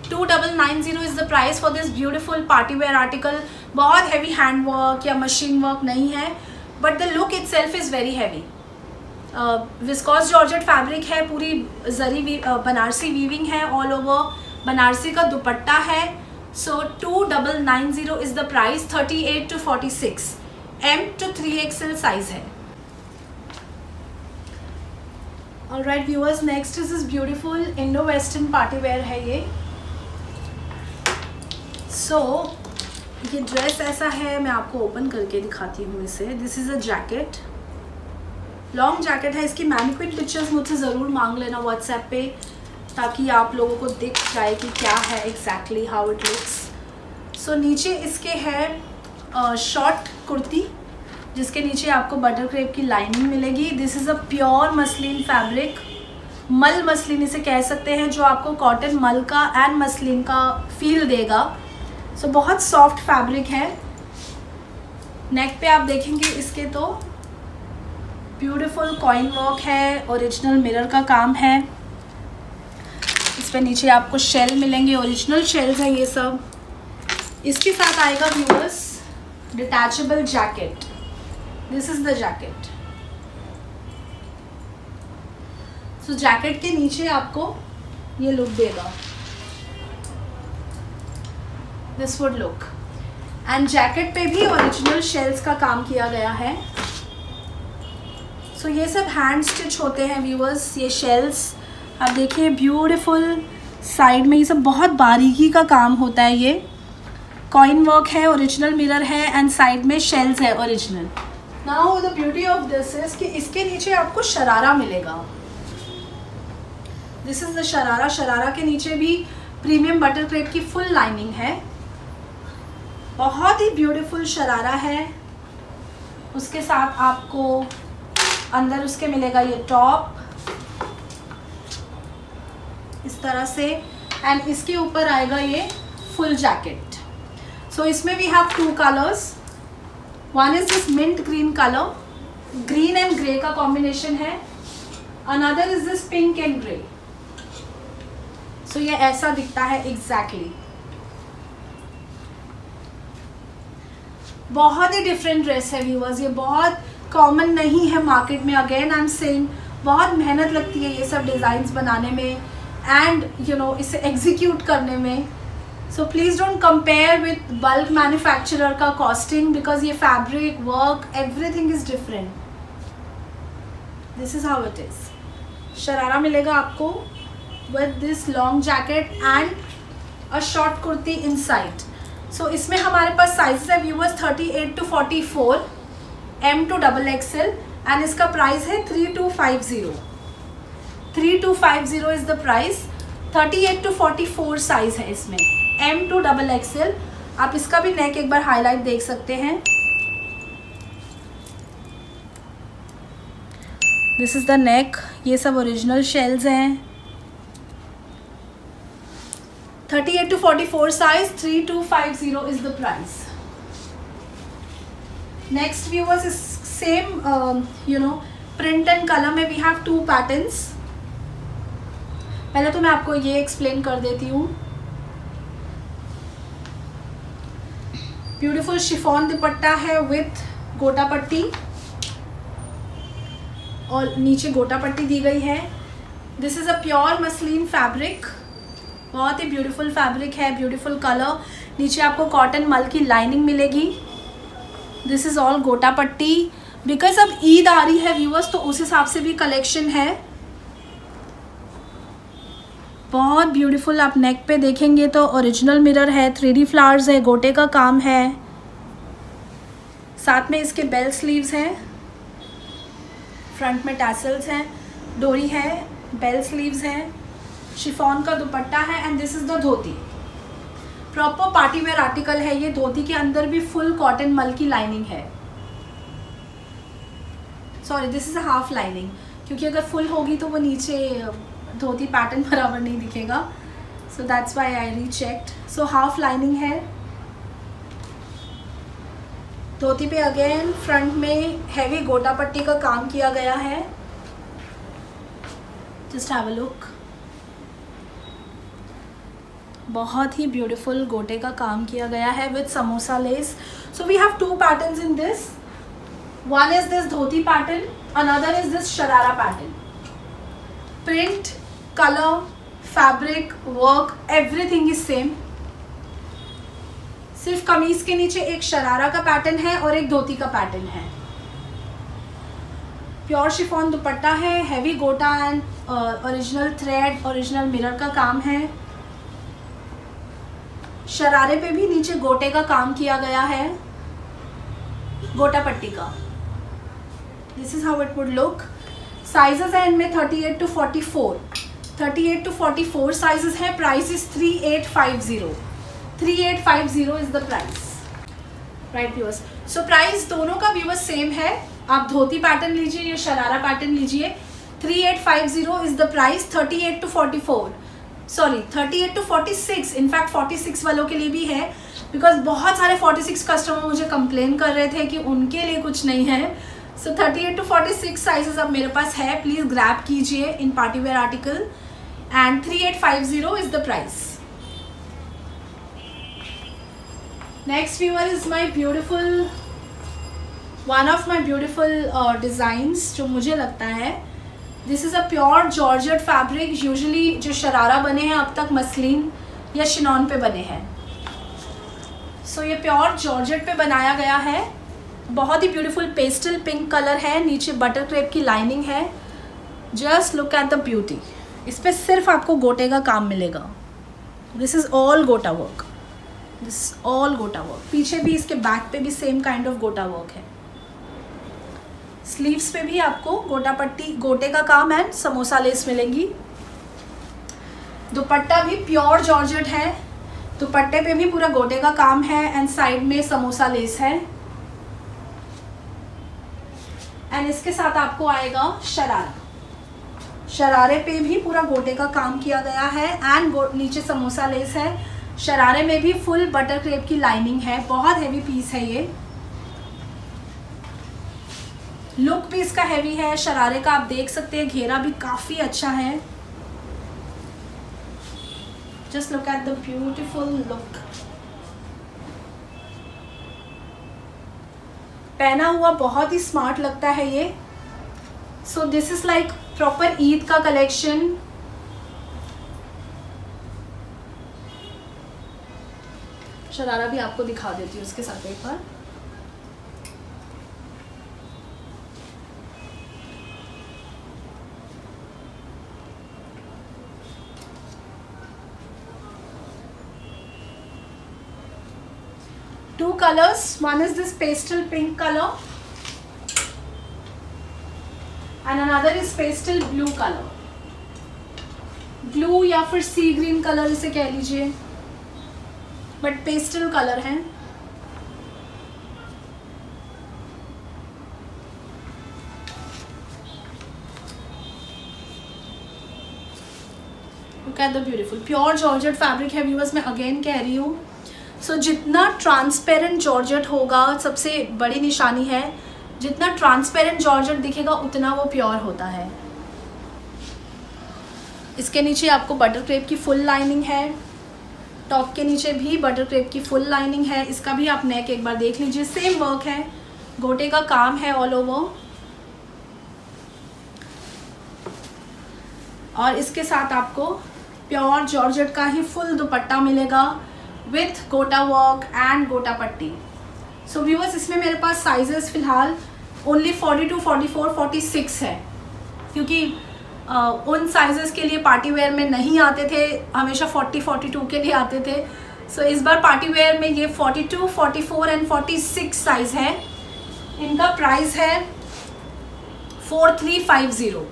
2990 is the price for this beautiful party wear article. बहुत heavy hand work या machine work नहीं है, but the look itself is very heavy. Viscose georgette fabric है, पूरी zari Banarasi weaving है ऑल ओवर। बनारसी का दुपट्टा है। So 2990 is the price. 38 to 46 M to 3XL size है। Alright viewers, next is this beautiful Indo western party wear है ये। सो ये dress ऐसा है, मैं आपको ओपन करके दिखाती हूँ इसे। This is a jacket, long jacket है। इसकी मैनिक्विन पिक्चर्स मुझसे ज़रूर मांग लेना व्हाट्सएप पे, ताकि आप लोगों को दिख जाए कि क्या है एग्जैक्टली हाउ इट लुक्स। सो नीचे इसके है शॉर्ट कुर्ती, जिसके नीचे आपको बटर क्रेप की लाइनिंग मिलेगी। This is a pure muslin fabric, मल मसलिन इसे कह सकते हैं, जो आपको कॉटन मल का एंड मसलिन का फील देगा। सो बहुत सॉफ्ट फैब्रिक है। नेक पे आप देखेंगे इसके तो ब्यूटीफुल कॉइन वर्क है, ओरिजिनल मिरर का काम है। इस पे नीचे आपको शेल मिलेंगे, ओरिजिनल शेल्स है ये सब। इसके साथ आएगा viewers detachable jacket. This is the jacket. So jacket के नीचे आपको ये लुक देगा, this would look, and jacket पे भी ओरिजिनल शेल्स का काम किया गया है। सो ये सब हैंड स्टिच होते हैं व्यूअर्स। ये शेल्स आप देखिए ब्यूटीफुल, साइड में ये सब बहुत बारीकी का काम होता है। ये कॉइन वर्क है, ओरिजिनल मिरर है, एंड साइड में शेल्स है original. Now the beauty of this is कि इसके नीचे आपको शरारा मिलेगा। This is the sharara. Sharara के नीचे भी प्रीमियम बटर क्रेप की फुल लाइनिंग है। बहुत ही ब्यूटीफुल शरारा है। उसके साथ आपको अंदर उसके मिलेगा ये टॉप इस तरह से, एंड इसके ऊपर आएगा ये फुल जैकेट। सो इसमें we have 2 colours. One is this mint green colour, green and grey का कॉम्बिनेशन है। Another is this pink and grey. So ये ऐसा दिखता है एग्जैक्टली। बहुत ही डिफरेंट ड्रेस है व्यूअर्स। ये बहुत कॉमन नहीं है मार्केट में। अगेन आई एम सेइंग, बहुत मेहनत लगती है ये सब डिज़ाइंस बनाने में एंड यू नो इसे एग्जीक्यूट करने में। So please don't compare with bulk manufacturer का कॉस्टिंग, बिकॉज ये fabric work everything is different. This is how it is. Sharara मिलेगा आपको with this long jacket and a short kurti inside. So इसमें हमारे पास साइजेस है viewers 38 to 44, M to XXL, and इसका price है 3250। 3250 is the price. 38 to 44 size है इसमें, M to XXL। आप इसका भी नेक एक बार हाईलाइट देख सकते हैं। This is the neck. ये सब ओरिजिनल शेल्स हैं। 38 to 44 size, 3250 is the price. Next viewers is same print and colour में वी हैव 2 पैटर्न्स। पहले तो मैं आपको ये एक्सप्लेन कर देती हूँ। ब्यूटीफुल शिफॉन दुपट्टा है विथ गोटा पट्टी और नीचे गोटा पट्टी दी गई है। This is a pure muslin fabric, बहुत ही ब्यूटीफुल फैब्रिक है, ब्यूटीफुल कलर। नीचे आपको कॉटन मल की लाइनिंग मिलेगी। दिस इज़ ऑल गोटा पट्टी। बिकॉज अब ईद आ रही है व्यूअर्स, तो उस हिसाब से भी कलेक्शन है। बहुत ब्यूटीफुल। आप नेक पे देखेंगे तो ओरिजिनल मिरर है, 3D फ्लावर्स है, गोटे का काम है। साथ में इसके बेल स्लीव्स हैं, फ्रंट में टैसल्स हैं, डोरी है, बेल स्लीव्स हैं, शिफॉन का दुपट्टा है and this is the dhoti. Proper party wear article है ये। धोती के अंदर भी फुल कॉटन मल की लाइनिंग है। Sorry, this is a half lining, क्योंकि अगर फुल होगी तो वो नीचे धोती पैटर्न बराबर नहीं दिखेगा। So that's why I rechecked. So half lining है। धोती पे अगेन फ्रंट में हैवी गोटा पट्टी का काम किया गया है। Just have a look. बहुत ही ब्यूटीफुल गोटे का काम किया गया है with samosa lace. So we have 2 patterns in this. One is this dhoti pattern, another is this sharara pattern. Print, colour, fabric, work, everything is same. सिर्फ कमीज के नीचे एक शरारा का पैटर्न है और एक धोती का पैटर्न है। प्योर शिफॉन दुपट्टा है, हैवी गोटा and original thread, original mirror का काम है। शरारे पे भी नीचे गोटे का काम किया गया है, गोटा पट्टी का। This is how it would look. Sizes है इनमें 38 to 44। 38 to 44 साइजेस है। Price is 3850। 3850 is the price. Right viewers. So price दोनों का व्यूअर्स सेम है। आप धोती पैटर्न लीजिए या शरारा पैटर्न लीजिए। 3850 is the price. 38 to 44, sorry 38 to 46, in fact 46 वालों के लिए भी है, बिकॉज बहुत सारे 46 कस्टमर मुझे कंप्लेन कर रहे थे कि उनके लिए कुछ नहीं है। सो 38 to 46 साइजेस अब मेरे पास है। प्लीज़ ग्रैब कीजिए इन party wear article and 3850 is the price. Next viewer is my beautiful, one of my beautiful designs जो मुझे लगता है। This is a pure georgette fabric. Usually जो शरारा बने हैं अब तक मसलिन या शिनॉन पे बने हैं। सो ये प्योर जॉर्जेट पे बनाया गया है। बहुत ही ब्यूटीफुल पेस्टल पिंक कलर है। नीचे बटर क्रेप की लाइनिंग है। Just look at the beauty. इस पर सिर्फ आपको गोटे का काम मिलेगा। दिस इज़ ऑल गोटा वर्क। दिस ऑल गोटा वर्क। पीछे भी इसके बैक पे भी सेम काइंड ऑफ गोटा वर्क है। स्लीव्स पे भी आपको गोटा पट्टी, गोटे का काम एंड समोसा लेस मिलेंगी। दुपट्टा भी प्योर जॉर्जेट है। दुपट्टे पे भी पूरा गोटे का काम है एंड साइड में समोसा लेस है। एंड इसके साथ आपको आएगा शरारा। शरारे पे भी पूरा गोटे का काम किया गया है एंड नीचे समोसा लेस है। शरारे में भी फुल बटर क्रेप की लाइनिंग है। बहुत हैवी पीस है ये। लुक भी इसका हैवी है। शरारे का आप देख सकते हैं घेरा भी काफ़ी अच्छा है। Just look at the beautiful look. पहना हुआ बहुत ही स्मार्ट लगता है ये। सो this is like proper Eid का कलेक्शन। शरारा भी आपको दिखा देती हूँ उसके साथ एक बार। Two colors, one is this pastel pink color and another is pastel blue color. Blue या फिर सी ग्रीन कलर इसे कह लीजिए। बट पेस्टल कलर है। Look at the beautiful pure georgette fabric है व्यूअर्स, मैं अगेन कह रही हूँ। सो जितना ट्रांसपेरेंट जॉर्जेट होगा, सबसे बड़ी निशानी है, जितना ट्रांसपेरेंट जॉर्जेट दिखेगा उतना वो प्योर होता है। इसके नीचे आपको बटर क्रेप की फुल लाइनिंग है, टॉप के नीचे भी बटर क्रेप की फुल लाइनिंग है। इसका भी आप नेक एक बार देख लीजिए, सेम वर्क है, गोटे का काम है ऑल ओवर। और इसके साथ आपको प्योर जॉर्जेट का ही फुल दुपट्टा मिलेगा विथ गोटा वर्क एंड गोटा पट्टी। सो व्यूअर्स, इसमें मेरे पास साइजेस फिलहाल ओनली 42, 44, 46 है, क्योंकि उन साइजेस के लिए पार्टी वेयर में नहीं आते थे, हमेशा 40, 42 के लिए आते थे। सो इस बार पार्टी वेयर में ये 42, 44 एंड 46 साइज है। इनका प्राइस है 4350।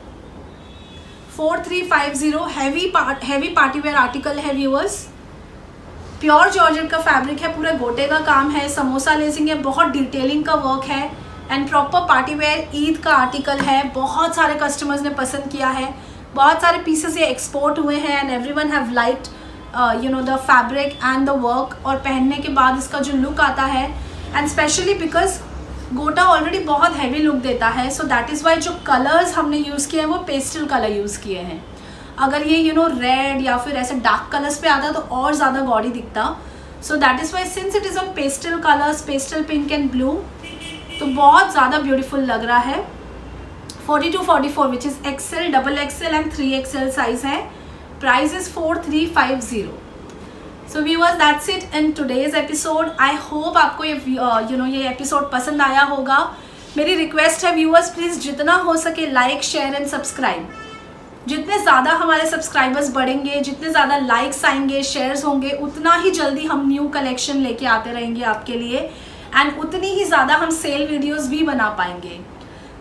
4350 हैवी पार्टी वेयर आर्टिकल है व्यूअर्स। प्योर जॉर्जेट का फैब्रिक है, पूरे गोटे का काम है, समोसा लेसिंग है, बहुत डिटेलिंग का वर्क है and proper party wear Eid का आर्टिकल है। बहुत सारे कस्टमर्स ने पसंद किया है, बहुत सारे पीसेस ये एक्सपोर्ट हुए हैं and everyone have liked the fabric and the work. और पहनने के बाद इसका जो लुक आता है, एंड स्पेशली बिकॉज गोटा ऑलरेडी बहुत हैवी लुक देता है, सो दैट इज़ वाई जो कलर्स हमने यूज़ किए हैं वो पेस्टल कलर यूज़ किए हैं। अगर ये रेड या फिर ऐसे डार्क कलर्स पे आता तो और ज़्यादा गॉडी दिखता। So that is why since it is on pastel colours, pastel pink and blue, तो बहुत ज़्यादा ब्यूटीफुल लग रहा है। 42, 44 which is XL, XXL and 3XL size है। Price is 4350। So viewers, that's it in today's episode. I hope आपको ये episode पसंद आया होगा। मेरी रिक्वेस्ट है व्यूअर्स, प्लीज़ जितना हो सके लाइक, शेयर एंड सब्सक्राइब। जितने ज़्यादा हमारे सब्सक्राइबर्स बढ़ेंगे, जितने ज़्यादा लाइक्स आएंगे, शेयर्स होंगे, उतना ही जल्दी हम न्यू कलेक्शन लेके आते रहेंगे आपके लिए एंड उतनी ही ज़्यादा हम सेल वीडियोस भी बना पाएंगे।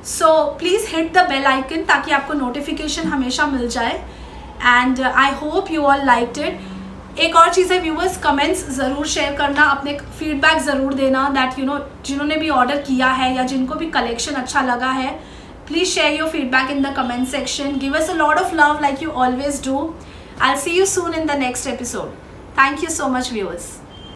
So please hit the bell icon ताकि आपको नोटिफिकेशन हमेशा मिल जाए and I hope you all liked it. एक और चीज़ है व्यूअर्स, कमेंट्स ज़रूर शेयर करना, अपने फीडबैक ज़रूर देना दैट जिन्होंने भी ऑर्डर किया है या जिनको भी कलेक्शन अच्छा लगा है, please share your feedback in the comment section. Give us a lot of love like you always do. I'll see you soon in the next episode. Thank you so much, viewers.